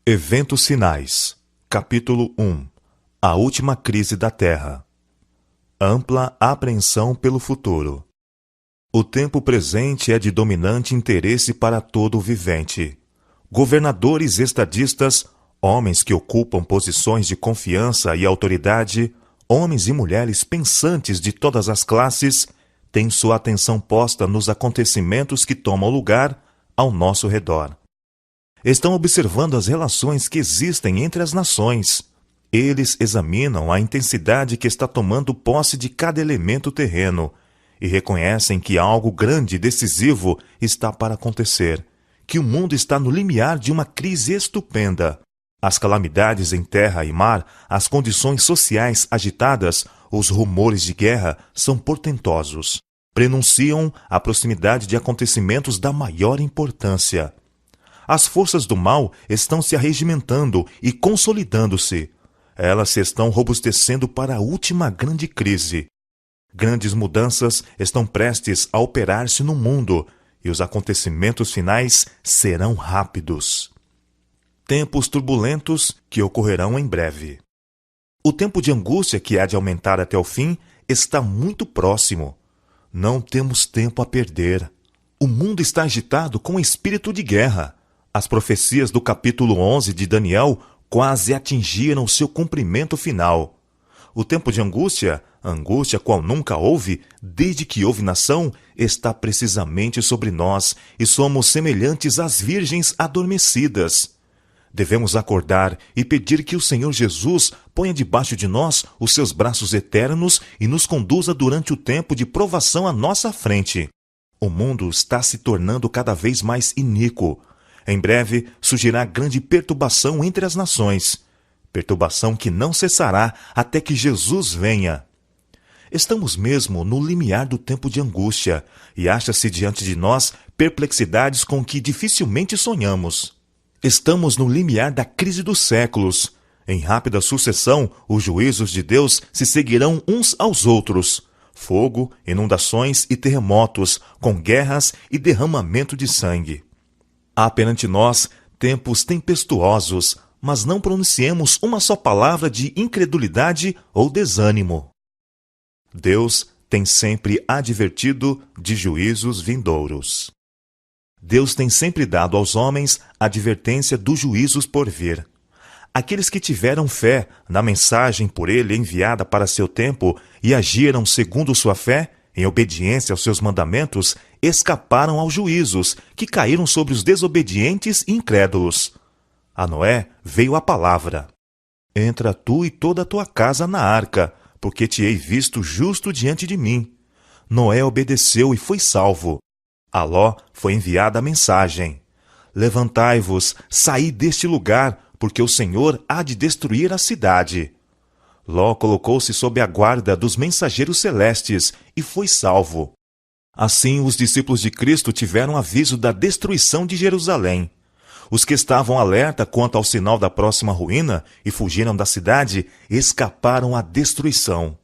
Eventos finais. Capítulo 1. A última crise da Terra. Ampla apreensão pelo futuro. O tempo presente é de dominante interesse para todo o vivente. Governadores estadistas, homens que ocupam posições de confiança e autoridade, homens e mulheres pensantes de todas as classes, têm sua atenção posta nos acontecimentos que tomam lugar ao nosso redor. Estão observando as relações que existem entre as nações. Eles examinam a intensidade que está tomando posse de cada elemento terreno e reconhecem que algo grande e decisivo está para acontecer, que o mundo está no limiar de uma crise estupenda. As calamidades em terra e mar, as condições sociais agitadas, os rumores de guerra são portentosos. Prenunciam a proximidade de acontecimentos da maior importância. As forças do mal estão se arregimentando e consolidando-se. Elas se estão robustecendo para a última grande crise. Grandes mudanças estão prestes a operar-se no mundo e os acontecimentos finais serão rápidos. Tempos turbulentos que ocorrerão em breve. O tempo de angústia que há de aumentar até o fim está muito próximo. Não temos tempo a perder. O mundo está agitado com espírito de guerra. As profecias do capítulo 11 de Daniel quase atingiram seu cumprimento final. O tempo de angústia, angústia qual nunca houve, desde que houve nação, está precisamente sobre nós e somos semelhantes às virgens adormecidas. Devemos acordar e pedir que o Senhor Jesus ponha debaixo de nós os seus braços eternos e nos conduza durante o tempo de provação à nossa frente. O mundo está se tornando cada vez mais iníquo. Em breve surgirá grande perturbação entre as nações, perturbação que não cessará até que Jesus venha. Estamos mesmo no limiar do tempo de angústia, e acha-se diante de nós perplexidades com que dificilmente sonhamos. Estamos no limiar da crise dos séculos. Em rápida sucessão, os juízos de Deus se seguirão uns aos outros. Fogo, inundações e terremotos, com guerras e derramamento de sangue. Há perante nós tempos tempestuosos, mas não pronunciemos uma só palavra de incredulidade ou desânimo. Deus tem sempre advertido de juízos vindouros. Deus tem sempre dado aos homens advertência dos juízos por vir. Aqueles que tiveram fé na mensagem por ele enviada para seu tempo e agiram segundo sua fé, em obediência aos seus mandamentos, escaparam aos juízos que caíram sobre os desobedientes e incrédulos. A Noé veio a palavra: Entra tu e toda a tua casa na arca, porque te hei visto justo diante de mim. Noé obedeceu e foi salvo. A Ló foi enviada a mensagem: Levantai-vos, saí deste lugar, porque o Senhor há de destruir a cidade. Ló colocou-se sob a guarda dos mensageiros celestes e foi salvo. Assim, os discípulos de Cristo tiveram aviso da destruição de Jerusalém. Os que estavam alerta quanto ao sinal da próxima ruína e fugiram da cidade, escaparam à destruição.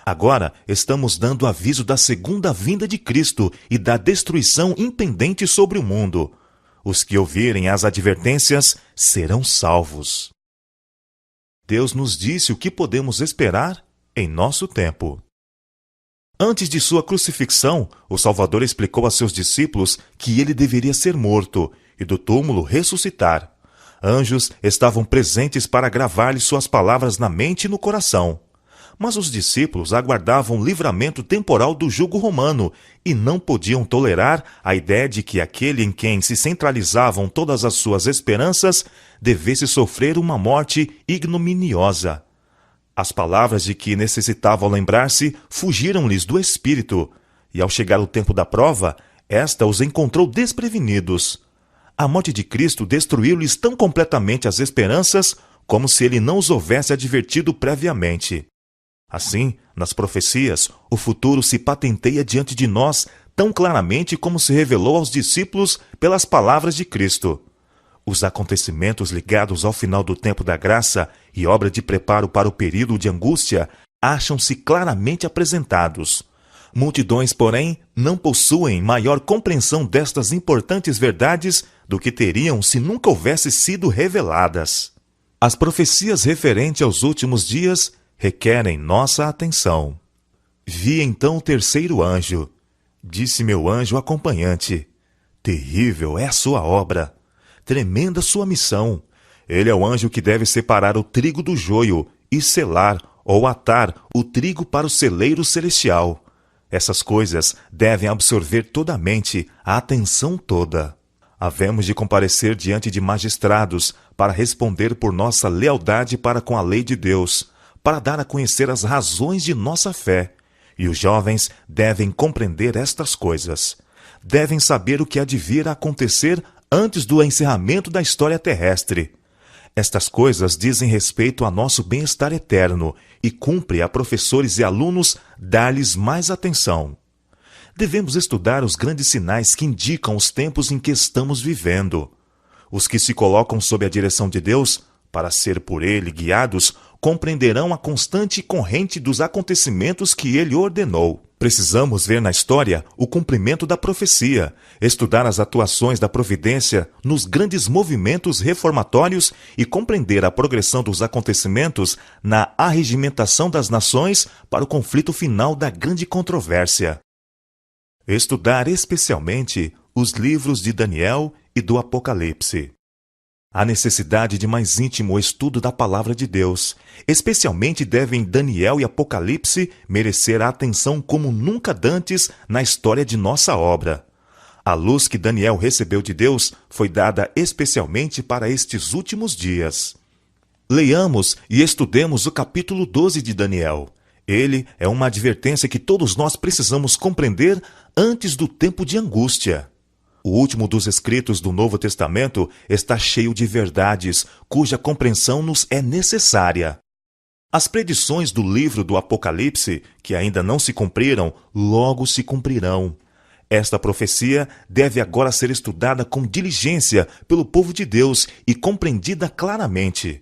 Agora, estamos dando aviso da segunda vinda de Cristo e da destruição impendente sobre o mundo. Os que ouvirem as advertências serão salvos. Deus nos disse o que podemos esperar em nosso tempo. Antes de sua crucifixão, o Salvador explicou a seus discípulos que ele deveria ser morto e do túmulo ressuscitar. Anjos estavam presentes para gravar-lhe suas palavras na mente e no coração. Mas os discípulos aguardavam livramento temporal do jugo romano e não podiam tolerar a ideia de que aquele em quem se centralizavam todas as suas esperanças devesse sofrer uma morte ignominiosa. As palavras de que necessitavam lembrar-se fugiram-lhes do espírito, e ao chegar o tempo da prova, esta os encontrou desprevenidos. A morte de Cristo destruiu-lhes tão completamente as esperanças como se ele não os houvesse advertido previamente. Assim, nas profecias, o futuro se patenteia diante de nós tão claramente como se revelou aos discípulos pelas palavras de Cristo. Os acontecimentos ligados ao final do tempo da graça e obra de preparo para o período de angústia acham-se claramente apresentados. Multidões, porém, não possuem maior compreensão destas importantes verdades do que teriam se nunca houvesse sido reveladas. As profecias referentes aos últimos dias requerem nossa atenção. Vi então o terceiro anjo. Disse meu anjo acompanhante: terrível é a sua obra, tremenda sua missão. Ele é o anjo que deve separar o trigo do joio e selar ou atar o trigo para o celeiro celestial. Essas coisas devem absorver toda a mente, a atenção toda. Havemos de comparecer diante de magistrados para responder por nossa lealdade para com a lei de Deus, para dar a conhecer as razões de nossa fé. E os jovens devem compreender estas coisas. Devem saber o que há de vir a acontecer antes do encerramento da história terrestre. Estas coisas dizem respeito a nosso bem-estar eterno e cumpre a professores e alunos dar-lhes mais atenção. Devemos estudar os grandes sinais que indicam os tempos em que estamos vivendo. Os que se colocam sob a direção de Deus, para ser por Ele guiados, compreenderão a constante corrente dos acontecimentos que Ele ordenou. Precisamos ver na história o cumprimento da profecia, estudar as atuações da providência nos grandes movimentos reformatórios e compreender a progressão dos acontecimentos na arregimentação das nações para o conflito final da grande controvérsia. Estudar especialmente os livros de Daniel e do Apocalipse. Há necessidade de mais íntimo estudo da palavra de Deus. Especialmente devem Daniel e Apocalipse merecer a atenção como nunca dantes na história de nossa obra. A luz que Daniel recebeu de Deus foi dada especialmente para estes últimos dias. Leiamos e estudemos o capítulo 12 de Daniel. Ele é uma advertência que todos nós precisamos compreender antes do tempo de angústia. O último dos escritos do Novo Testamento está cheio de verdades, cuja compreensão nos é necessária. As predições do livro do Apocalipse, que ainda não se cumpriram, logo se cumprirão. Esta profecia deve agora ser estudada com diligência pelo povo de Deus e compreendida claramente.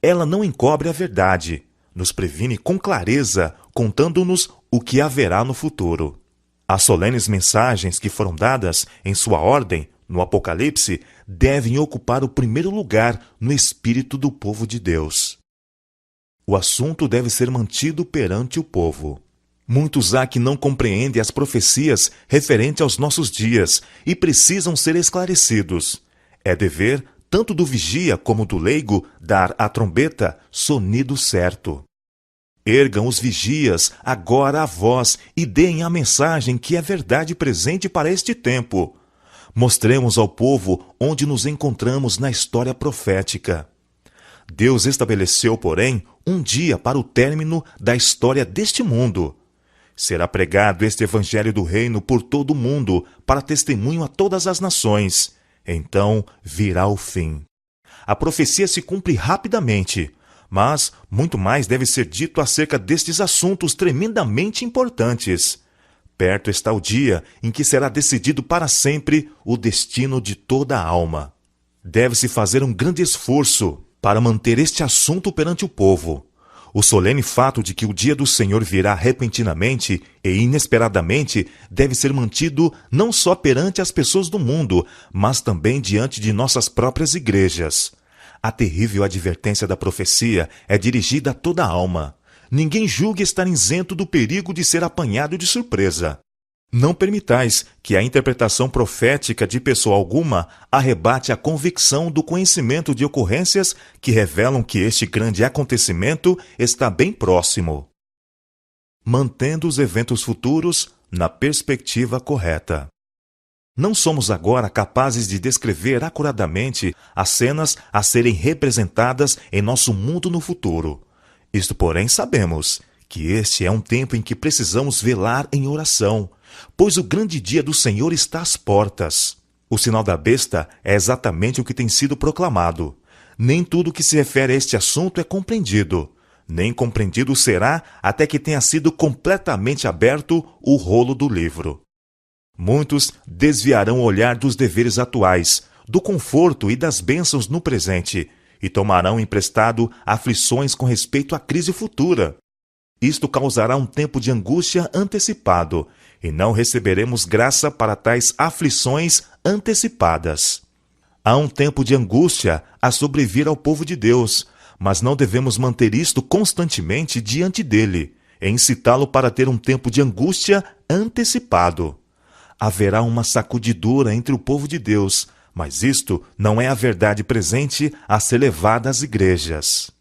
Ela não encobre a verdade, nos previne com clareza, contando-nos o que haverá no futuro. As solenes mensagens que foram dadas em sua ordem no Apocalipse devem ocupar o primeiro lugar no espírito do povo de Deus. O assunto deve ser mantido perante o povo. Muitos há que não compreendem as profecias referentes aos nossos dias e precisam ser esclarecidos. É dever tanto do vigia como do leigo dar à trombeta sonido certo. Ergam os vigias agora a voz e deem a mensagem que é verdade presente para este tempo. Mostremos ao povo onde nos encontramos na história profética. Deus estabeleceu, porém, um dia para o término da história deste mundo. Será pregado este evangelho do reino por todo o mundo, para testemunho a todas as nações. Então virá o fim. A profecia se cumpre rapidamente, mas muito mais deve ser dito acerca destes assuntos tremendamente importantes. Perto está o dia em que será decidido para sempre o destino de toda a alma. Deve-se fazer um grande esforço para manter este assunto perante o povo. O solene fato de que o dia do Senhor virá repentinamente e inesperadamente deve ser mantido não só perante as pessoas do mundo, mas também diante de nossas próprias igrejas. A terrível advertência da profecia é dirigida a toda a alma. Ninguém julgue estar isento do perigo de ser apanhado de surpresa. Não permitais que a interpretação profética de pessoa alguma arrebate a convicção do conhecimento de ocorrências que revelam que este grande acontecimento está bem próximo. Mantendo os eventos futuros na perspectiva correta. Não somos agora capazes de descrever acuradamente as cenas a serem representadas em nosso mundo no futuro. Isto, porém, sabemos que este é um tempo em que precisamos velar em oração, pois o grande dia do Senhor está às portas. O sinal da besta é exatamente o que tem sido proclamado. Nem tudo que se refere a este assunto é compreendido. Nem compreendido será até que tenha sido completamente aberto o rolo do livro. Muitos desviarão o olhar dos deveres atuais, do conforto e das bênçãos no presente, e tomarão emprestado aflições com respeito à crise futura. Isto causará um tempo de angústia antecipado, e não receberemos graça para tais aflições antecipadas. Há um tempo de angústia a sobrevir ao povo de Deus, mas não devemos manter isto constantemente diante dele, e incitá-lo para ter um tempo de angústia antecipado. Haverá uma sacudidura entre o povo de Deus, mas isto não é a verdade presente a ser levada às igrejas.